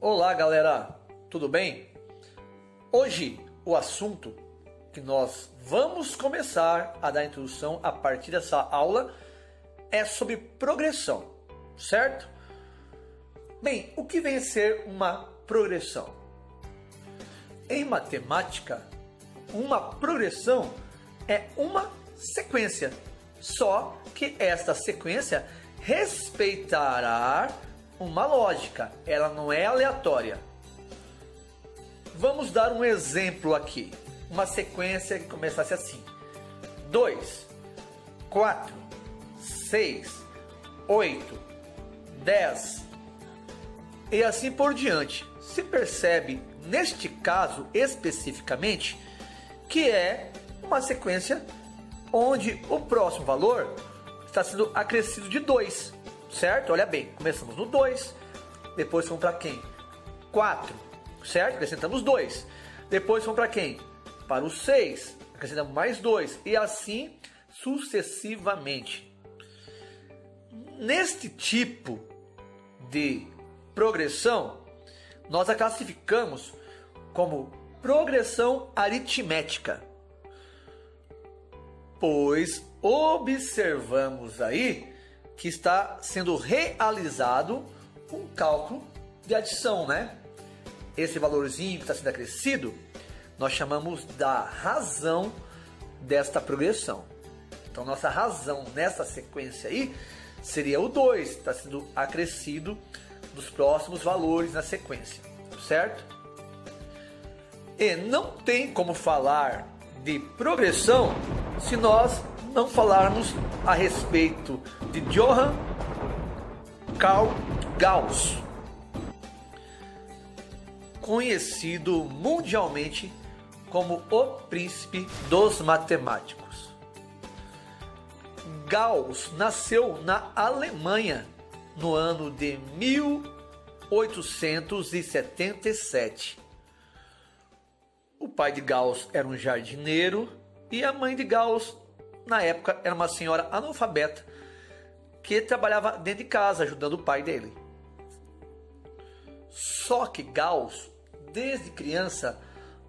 Olá galera, tudo bem? Hoje o assunto que nós vamos começar a dar introdução a partir dessa aula é sobre progressão, certo? Bem, o que vem a ser uma progressão? Em matemática, uma progressão é uma sequência, só que esta sequência respeitará uma lógica, ela não é aleatória. Vamos dar um exemplo aqui, uma sequência que começasse assim: 2, 4, 6, 8, 10 e assim por diante. Se percebe, neste caso especificamente, que é uma sequência onde o próximo valor está sendo acrescido de 2, certo? Olha bem, começamos no 2, depois vamos para quem? 4, certo? Acrescentamos 2. Depois vamos para quem? Para o 6, acrescentamos mais 2 e assim sucessivamente. Neste tipo de progressão, nós a classificamos como progressão aritmética, pois observamos aí que está sendo realizado um cálculo de adição, né? Esse valorzinho que está sendo acrescido, nós chamamos da razão desta progressão. Então, nossa razão nessa sequência aí seria o 2, que está sendo acrescido dos próximos valores na sequência, certo? E não tem como falar de progressão se nós não falarmos a respeito de Johann Carl Gauss, conhecido mundialmente como o príncipe dos matemáticos. Gauss nasceu na Alemanha no ano de 1877. O pai de Gauss era um jardineiro e a mãe de Gauss, na época, era uma senhora analfabeta que trabalhava dentro de casa ajudando o pai dele. Só que Gauss, desde criança,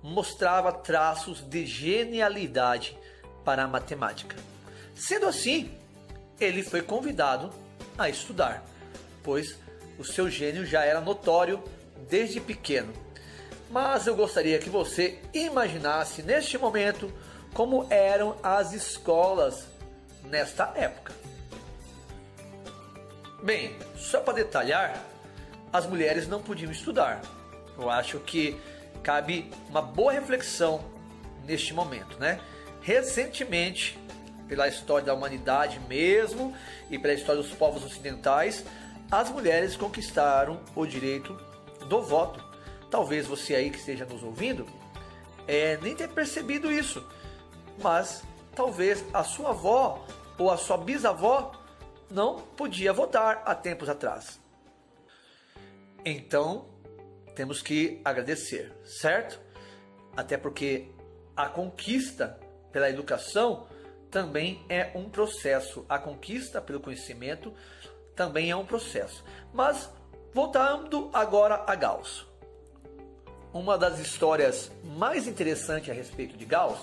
mostrava traços de genialidade para a matemática. Sendo assim, ele foi convidado a estudar, pois o seu gênio já era notório desde pequeno. Mas eu gostaria que você imaginasse neste momento como eram as escolas nesta época. Bem, só para detalhar, as mulheres não podiam estudar. Eu acho que cabe uma boa reflexão neste momento, né? Recentemente, pela história da humanidade mesmo e pela história dos povos ocidentais, as mulheres conquistaram o direito do voto. Talvez você aí que esteja nos ouvindo nem tenha percebido isso, mas talvez a sua avó ou a sua bisavó não podia votar há tempos atrás. Então, temos que agradecer, certo? Até porque a conquista pela educação também é um processo. A conquista pelo conhecimento também é um processo. Mas, voltando agora a Gauss. Uma das histórias mais interessantes a respeito de Gauss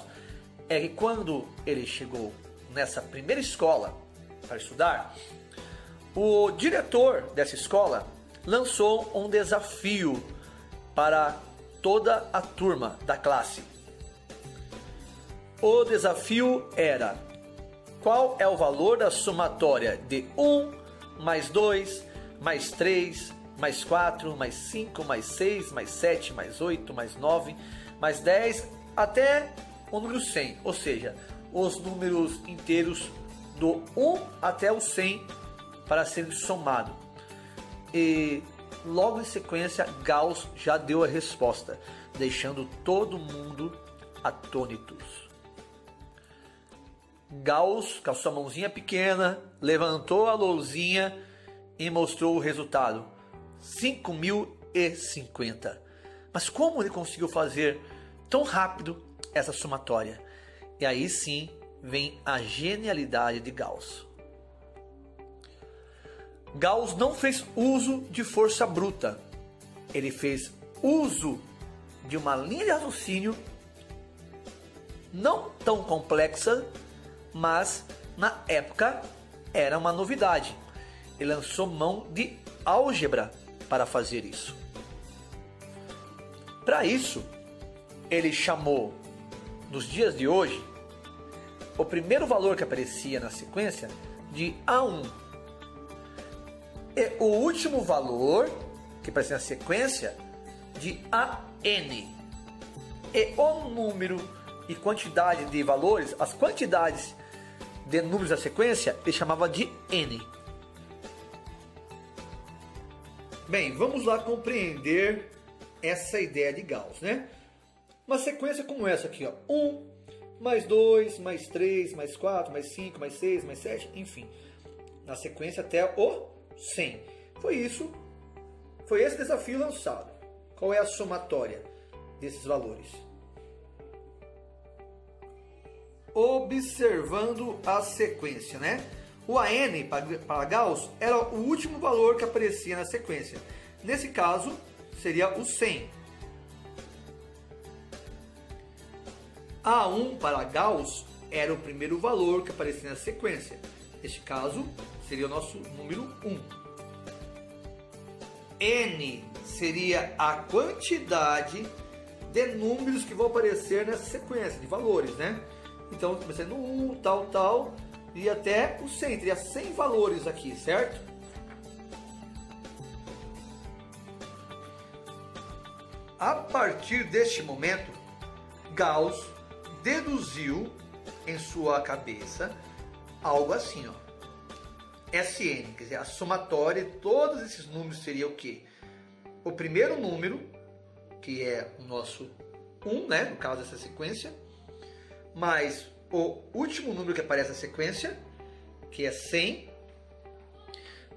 é que quando ele chegou nessa primeira escola para estudar, o diretor dessa escola lançou um desafio para toda a turma da classe. O desafio era: qual é o valor da somatória de 1 mais 2 mais 3 mais 4, mais 5, mais 6, mais 7, mais 8, mais 9, mais 10, até o número 100. Ou seja, os números inteiros do 1 até o 100 para serem somados. E logo em sequência, Gauss já deu a resposta, deixando todo mundo atônitos. Gauss, com a sua mãozinha pequena, levantou a lousinha e mostrou o resultado: 5.050. Mas como ele conseguiu fazer tão rápido essa somatória? E aí sim vem a genialidade de Gauss. Gauss não fez uso de força bruta, ele fez uso de uma linha de raciocínio não tão complexa, mas na época era uma novidade. Ele lançou mão de álgebra para fazer isso. Para isso, ele chamou, nos dias de hoje, o primeiro valor que aparecia na sequência de A1. E o último valor que aparecia na sequência de AN. E o número e quantidade de valores, as quantidades de números da sequência, ele chamava de N. Bem, vamos lá compreender essa ideia de Gauss, né? Uma sequência como essa aqui, ó. 1, mais 2, mais 3, mais 4, mais 5, mais 6, mais 7, enfim. Na sequência até o 100. Foi esse desafio lançado. Qual é a somatória desses valores? Observando a sequência, né? O AN para Gauss era o último valor que aparecia na sequência. Nesse caso, seria o 100. A1 para Gauss era o primeiro valor que aparecia na sequência. Neste caso, seria o nosso número 1. N seria a quantidade de números que vão aparecer nessa sequência de valores, né? Então, começando no 1, tal, e até o 100. Teria 100 valores aqui, certo? A partir deste momento, Gauss deduziu em sua cabeça algo assim, ó. Sn, quer dizer, a somatória de todos esses números seria o quê? O primeiro número, que é o nosso 1, né, no caso dessa sequência, mais o último número que aparece na sequência, que é 100,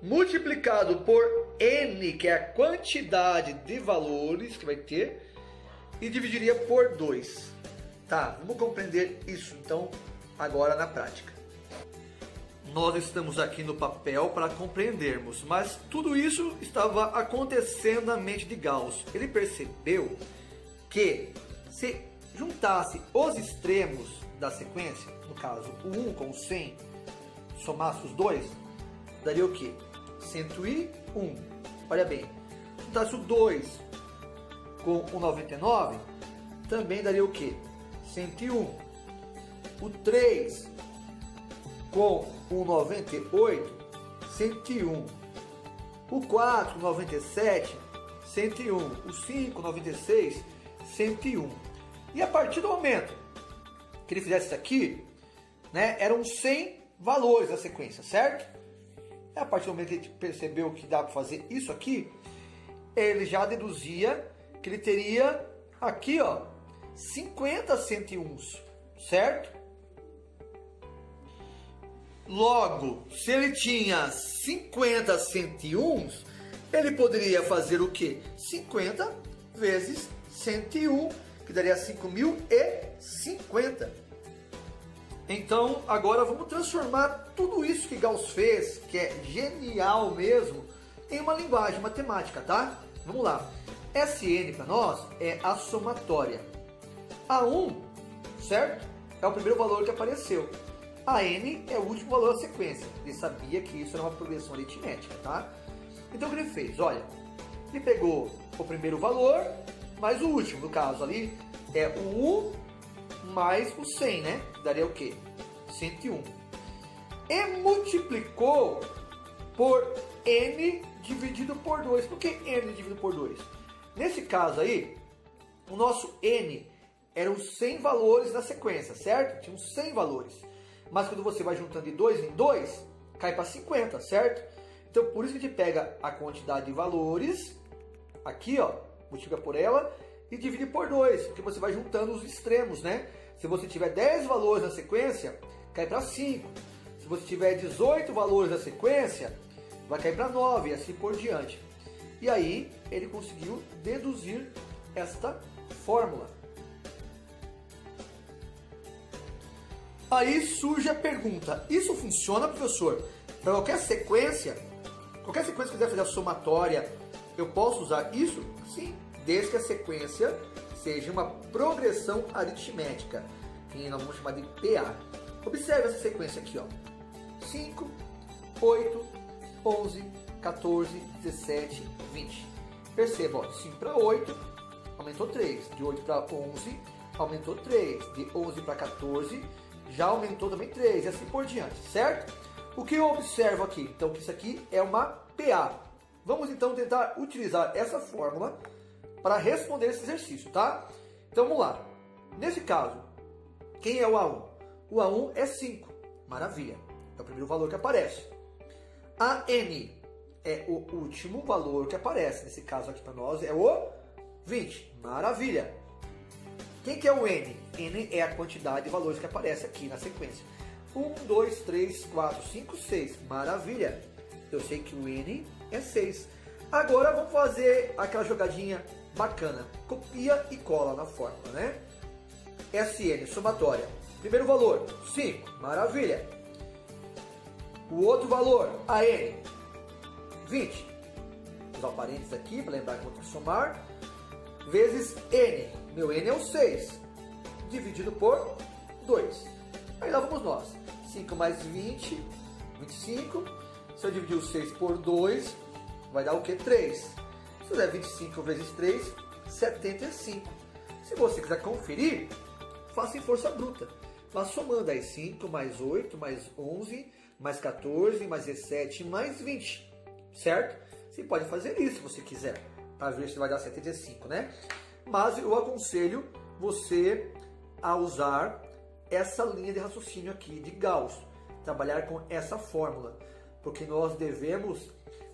multiplicado por n, que é a quantidade de valores que vai ter, e dividiria por 2. Tá, vamos compreender isso então agora na prática. Nós estamos aqui no papel para compreendermos, mas tudo isso estava acontecendo na mente de Gauss. Ele percebeu que se juntasse os extremos da sequência, no caso o 1 com o 100, somasse os dois, daria o quê? 101. Olha bem, se juntasse o 2 com o 99, também daria o quê? 101. O 3 com o 98, 101. O 4, 97, 101. O 5, 96, 101. E a partir do momento que ele fizesse isso aqui, né, eram 100 valores da sequência, certo? E a partir do momento que ele percebeu que dá para fazer isso aqui, ele já deduzia que ele teria aqui, ó, 50 101s, certo? Logo, se ele tinha 50 101s, ele poderia fazer o quê? 50 vezes 101, que daria 5.050. Então, agora vamos transformar tudo isso que Gauss fez, que é genial mesmo, em uma linguagem matemática, tá? Vamos lá. Sn para nós é a somatória. A1, certo? É o primeiro valor que apareceu. A n é o último valor da sequência. Ele sabia que isso era uma progressão aritmética, tá? Então o que ele fez? Olha, ele pegou o primeiro valor mais o último. No caso ali é o 1 mais o 100, né? Daria o quê? 101. E multiplicou por n dividido por 2. Por que n dividido por 2? Nesse caso aí, o nosso n eram 100 valores na sequência, certo? Tinham 100 valores. Mas quando você vai juntando de 2 em 2, cai para 50, certo? Então por isso que a gente pega a quantidade de valores, aqui ó, multiplica por ela e divide por 2, porque você vai juntando os extremos, né? Se você tiver 10 valores na sequência, cai para 5. Se você tiver 18 valores na sequência, vai cair para 9 e assim por diante. E aí ele conseguiu deduzir esta fórmula. Aí surge a pergunta, isso funciona, professor, para qualquer sequência que quiser fazer a somatória Eu posso usar isso? Sim, desde que a sequência seja uma progressão aritmética, que nós vamos chamar de PA. Observe essa sequência aqui, ó. 5, 8, 11, 14, 17, 20. Perceba, ó, de 5 para 8, aumentou 3. De 8 para 11, aumentou 3. De 11 para 14, já aumentou também 3. E assim por diante, certo? O que eu observo aqui? Então, que isso aqui é uma PA. Vamos então tentar utilizar essa fórmula para responder esse exercício, tá? Então, vamos lá. Nesse caso, quem é o A1? O A1 é 5. Maravilha. É o primeiro valor que aparece. A N é o último valor que aparece. Nesse caso aqui para nós é o 20. Maravilha. Quem que é o N? N é a quantidade de valores que aparece aqui na sequência. 1, 2, 3, 4, 5, 6. Maravilha. Eu sei que o N é 6. Agora vamos fazer aquela jogadinha bacana. Copia e cola na fórmula, né? SN, somatória. Primeiro valor, 5. Maravilha. O outro valor, AN, 20. Vou usar o parênteses aqui para lembrar que eu vou ter que somar. Vezes N. Meu N é o 6. Dividido por 2. Aí lá vamos nós. 5 mais 20, 25. Se eu dividir o 6 por 2, vai dar o que? 3. Se eu fizer 25 vezes 3, 75. Se você quiser conferir, faça em força bruta. Vá somando aí 5 mais 8, mais 11, mais 14, mais 17, mais 20. Certo? Você pode fazer isso se você quiser, para ver se vai dar 75, né? Mas eu aconselho você a usar essa linha de raciocínio aqui de Gauss, trabalhar com essa fórmula, porque nós devemos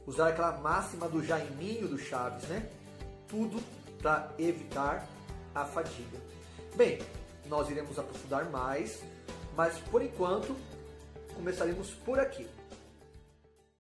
usar aquela máxima do Jaiminho do Chaves, né? Tudo para evitar a fadiga. Bem, nós iremos aprofundar mais, mas por enquanto começaremos por aqui.